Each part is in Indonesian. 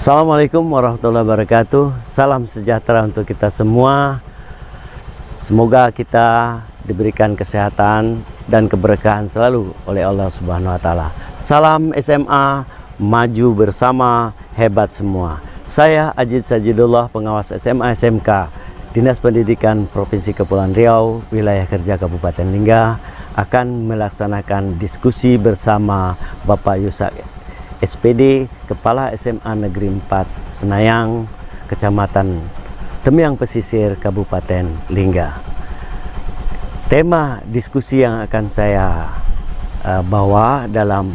Assalamualaikum warahmatullahi wabarakatuh. Salam sejahtera untuk kita semua. Semoga kita diberikan kesehatan dan keberkahan selalu oleh Allah Subhanahu wa taala. Salam SMA, maju bersama, hebat semua. Saya Ajid Sajidullah, pengawas SMA SMK Dinas Pendidikan Provinsi Kepulauan Riau, wilayah kerja Kabupaten Lingga, akan melaksanakan diskusi bersama Bapak Yusak SPD, Kepala SMA Negeri 4 Senayang, Kecamatan Temiang Pesisir, Kabupaten Lingga. Tema diskusi yang akan saya bawa dalam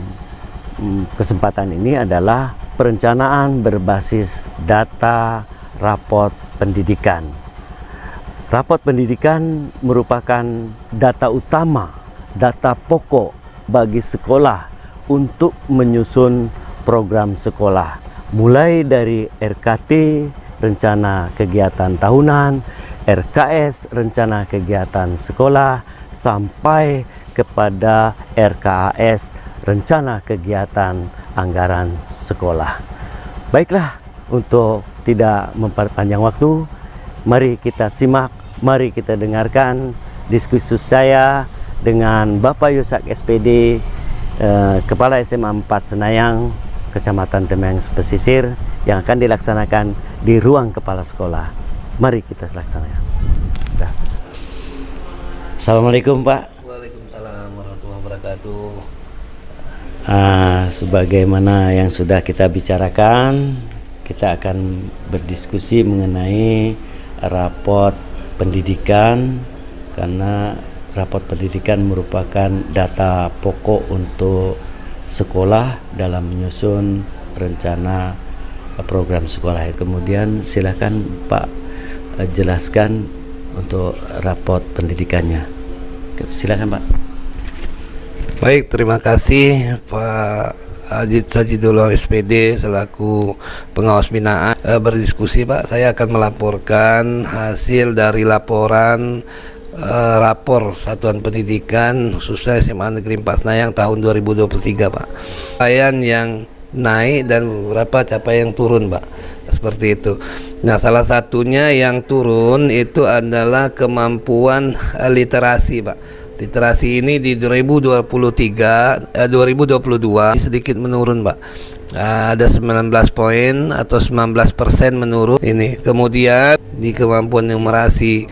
kesempatan ini adalah perencanaan berbasis data raport pendidikan. Raport pendidikan merupakan data utama, data pokok bagi sekolah untuk menyusun program sekolah, mulai dari RKT, rencana kegiatan tahunan, RKS, rencana kegiatan sekolah, sampai kepada RKAS, rencana kegiatan anggaran sekolah. Baiklah, untuk tidak memperpanjang waktu, mari kita simak, mari kita dengarkan diskusi saya dengan Bapak Yusak SPD, Kepala SMA 4 Senayang, Kecamatan Temiang Pesisir, yang akan dilaksanakan di ruang kepala sekolah. Mari kita laksanakan. Assalamualaikum Pak. Waalaikumsalam warahmatullahi wabarakatuh. Sebagaimana yang sudah kita bicarakan, kita akan berdiskusi mengenai raport pendidikan, karena raport pendidikan merupakan data pokok untuk sekolah dalam menyusun rencana program sekolah. Kemudian silakan Pak jelaskan untuk raport pendidikannya. Silakan Pak. Baik, terima kasih Pak Ajid Sajidullah SPD selaku pengawas binaan. Berdiskusi Pak, saya akan melaporkan hasil dari laporan rapor Satuan Pendidikan khususnya SMA Negeri 4 Senayang tahun 2023 Pak. Capaian yang naik dan beberapa capaian yang turun Pak, seperti itu. Nah, salah satunya yang turun itu adalah kemampuan literasi Pak. Literasi ini di 2022 sedikit menurun Pak. Ada 19 poin atau 19% menurun ini. Kemudian di kemampuan numerasi,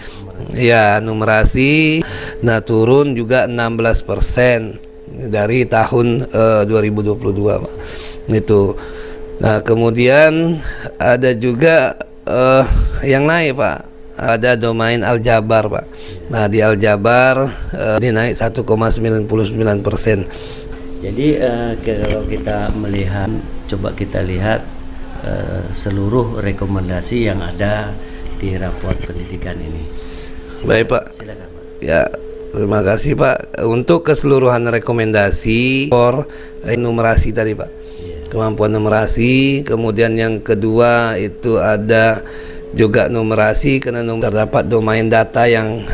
numerasi, nah turun juga 16% dari tahun 2022 Pak. Itu. Nah, kemudian ada juga yang naik Pak. Ada domain aljabar Pak. Nah, di aljabar ini naik 1,99%. Jadi kalau kita melihat, coba kita lihat seluruh rekomendasi yang ada di raport pendidikan ini. Baik Pak. Silakan Pak. Ya, terima kasih Pak. Untuk keseluruhan rekomendasi numerasi tadi Pak. Kemampuan numerasi, kemudian yang kedua itu ada juga numerasi karena terdapat domain data yang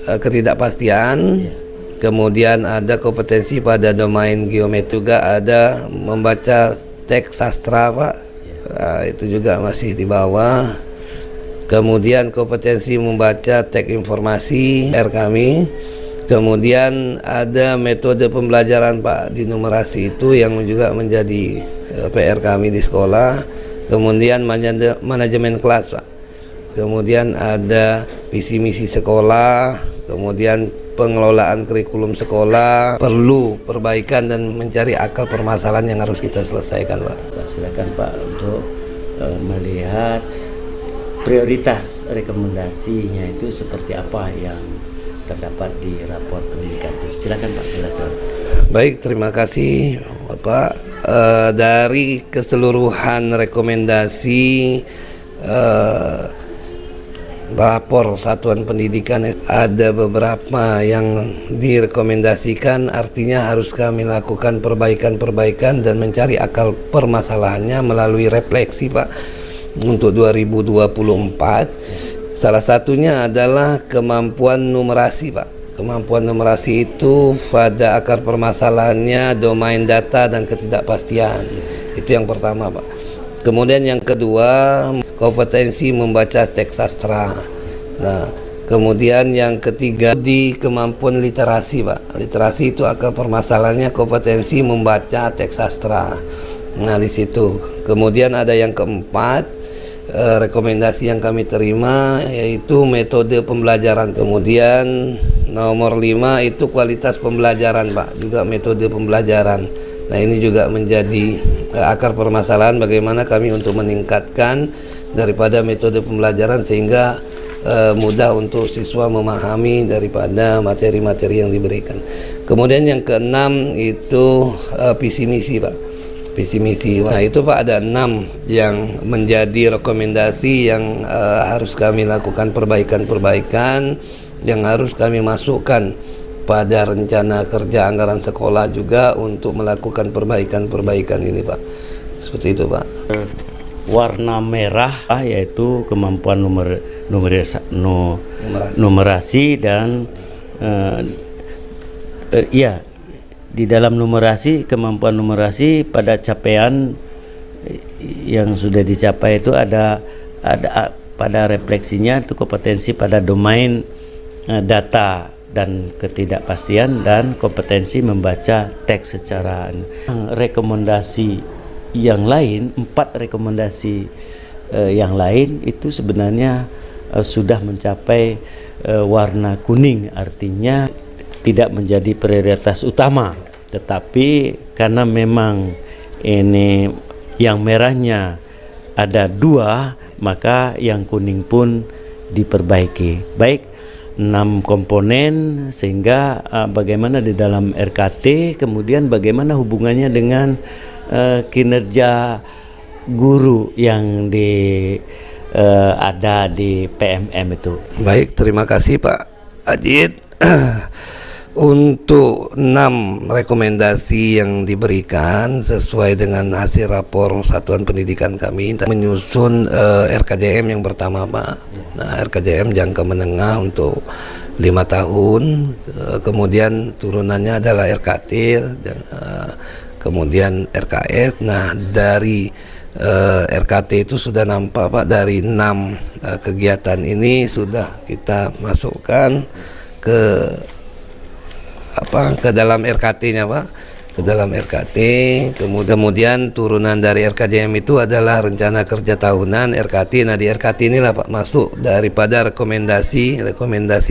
ketidakpastian. Kemudian ada kompetensi pada domain geometri, juga ada membaca teks sastra Pak. Itu juga masih di bawah. Kemudian kompetensi membaca teks informasi kami. Kemudian ada metode pembelajaran Pak di numerasi itu yang juga menjadi PR kami di sekolah. Kemudian manajemen kelas Pak. Kemudian ada visi misi sekolah. Kemudian pengelolaan kurikulum sekolah, perlu perbaikan dan mencari akar permasalahan yang harus kita selesaikan Pak. Silakan Pak untuk melihat prioritas rekomendasinya itu seperti apa yang terdapat di raport pendidikan itu. Silakan Pak, silakan. Baik, terima kasih Bapak. Dari keseluruhan rekomendasi rapor Satuan Pendidikan, ada beberapa yang direkomendasikan, artinya harus kami lakukan perbaikan-perbaikan dan mencari akal permasalahannya melalui refleksi Pak untuk 2024. Salah satunya adalah kemampuan numerasi Pak. Kemampuan numerasi itu pada akar permasalahannya domain data dan ketidakpastian. Itu yang pertama Pak. Kemudian yang kedua, kompetensi membaca teks sastra. Nah, kemudian yang ketiga di kemampuan literasi, Pak. Literasi itu akar permasalahannya kompetensi membaca teks sastra. Nah, di situ. Kemudian ada yang keempat, rekomendasi yang kami terima yaitu metode pembelajaran. Kemudian nomor 5 itu kualitas pembelajaran, Pak. Juga metode pembelajaran. Nah, ini juga menjadi akar permasalahan bagaimana kami untuk meningkatkan daripada metode pembelajaran sehingga mudah untuk siswa memahami daripada materi-materi yang diberikan. Kemudian yang keenam itu visi misi, Pak. Visi misi. Nah, itu Pak ada 6 yang menjadi rekomendasi yang harus kami lakukan perbaikan-perbaikan yang harus kami masukkan pada rencana kerja anggaran sekolah juga untuk melakukan perbaikan-perbaikan ini, Pak. Seperti itu, Pak. Warna merah yaitu kemampuan numerasi dan di dalam numerasi, kemampuan numerasi pada capaian yang sudah dicapai itu ada pada refleksinya itu kompetensi pada domain data dan ketidakpastian dan kompetensi membaca teks secara rekomendasi yang lain, 4 rekomendasi yang lain itu sebenarnya sudah mencapai warna kuning, artinya tidak menjadi prioritas utama, tetapi karena memang ini yang merahnya ada 2, maka yang kuning pun diperbaiki. Baik 6 komponen sehingga bagaimana di dalam RKT, kemudian bagaimana hubungannya dengan kinerja guru yang ada di PMM itu. Baik, terima kasih Pak Ajit. Untuk 6 rekomendasi yang diberikan sesuai dengan hasil rapor Satuan Pendidikan kami menyusun RKJM yang pertama, Pak. Nah, RKJM jangka menengah untuk 5 tahun, kemudian turunannya adalah RKT, kemudian RKS. Nah, dari RKT itu sudah nampak, Pak, dari 6 kegiatan ini sudah kita masukkan ke dalam RKT-nya, Pak, ke dalam RKT. Kemudian turunan dari RKJM itu adalah rencana kerja tahunan RKT. Nah, di RKT inilah, Pak, masuk daripada rekomendasi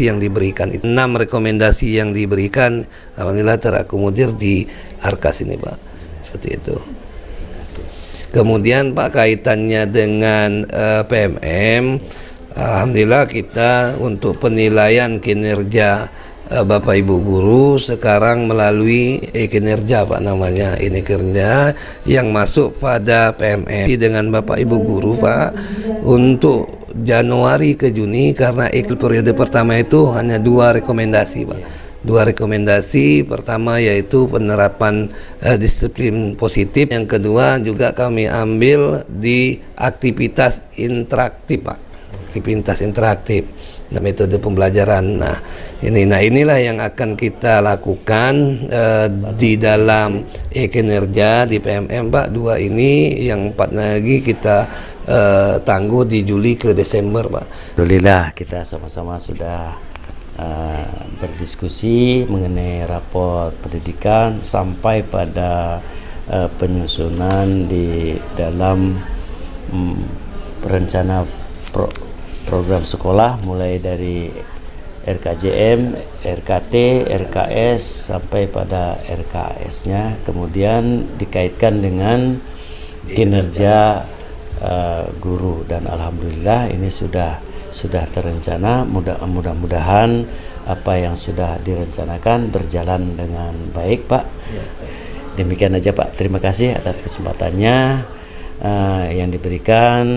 yang diberikan. 6 rekomendasi yang diberikan alhamdulillah terakomodir di ARKAS ini, Pak. Seperti itu. Kemudian, Pak, kaitannya dengan PMM, alhamdulillah kita untuk penilaian kinerja Bapak Ibu guru sekarang melalui kinerja, Pak, namanya ini kerja yang masuk pada PMM dengan Bapak Ibu guru, Pak, untuk Januari ke Juni, karena periode pertama itu hanya 2 rekomendasi, Pak. 2 rekomendasi, pertama yaitu penerapan disiplin positif, yang kedua juga kami ambil di aktivitas interaktif, Pak, aktivitas interaktif. Nah, metode pembelajaran. Nah, inilah yang akan kita lakukan di dalam kinerja di PMM, Pak. 2 ini, yang 4 lagi kita tangguh di Juli ke Desember, Pak. Alhamdulillah kita sama-sama sudah berdiskusi mengenai rapor pendidikan sampai pada penyusunan di dalam rencana program sekolah, mulai dari RKJM, RKT, RKS sampai pada RKS-nya, kemudian dikaitkan dengan kinerja guru, dan alhamdulillah ini sudah terencana. Mudah-mudahan apa yang sudah direncanakan berjalan dengan baik, Pak. Demikian aja, Pak. Terima kasih atas kesempatannya yang diberikan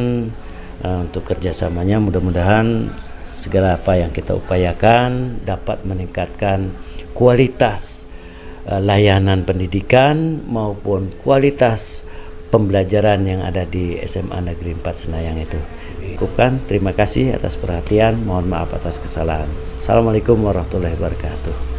untuk kerjasamanya. Mudah-mudahan segala apa yang kita upayakan dapat meningkatkan kualitas layanan pendidikan maupun kualitas pembelajaran yang ada di SMA Negeri 4 Senayang itu. Terima kasih atas perhatian, mohon maaf atas kesalahan. Assalamualaikum warahmatullahi wabarakatuh.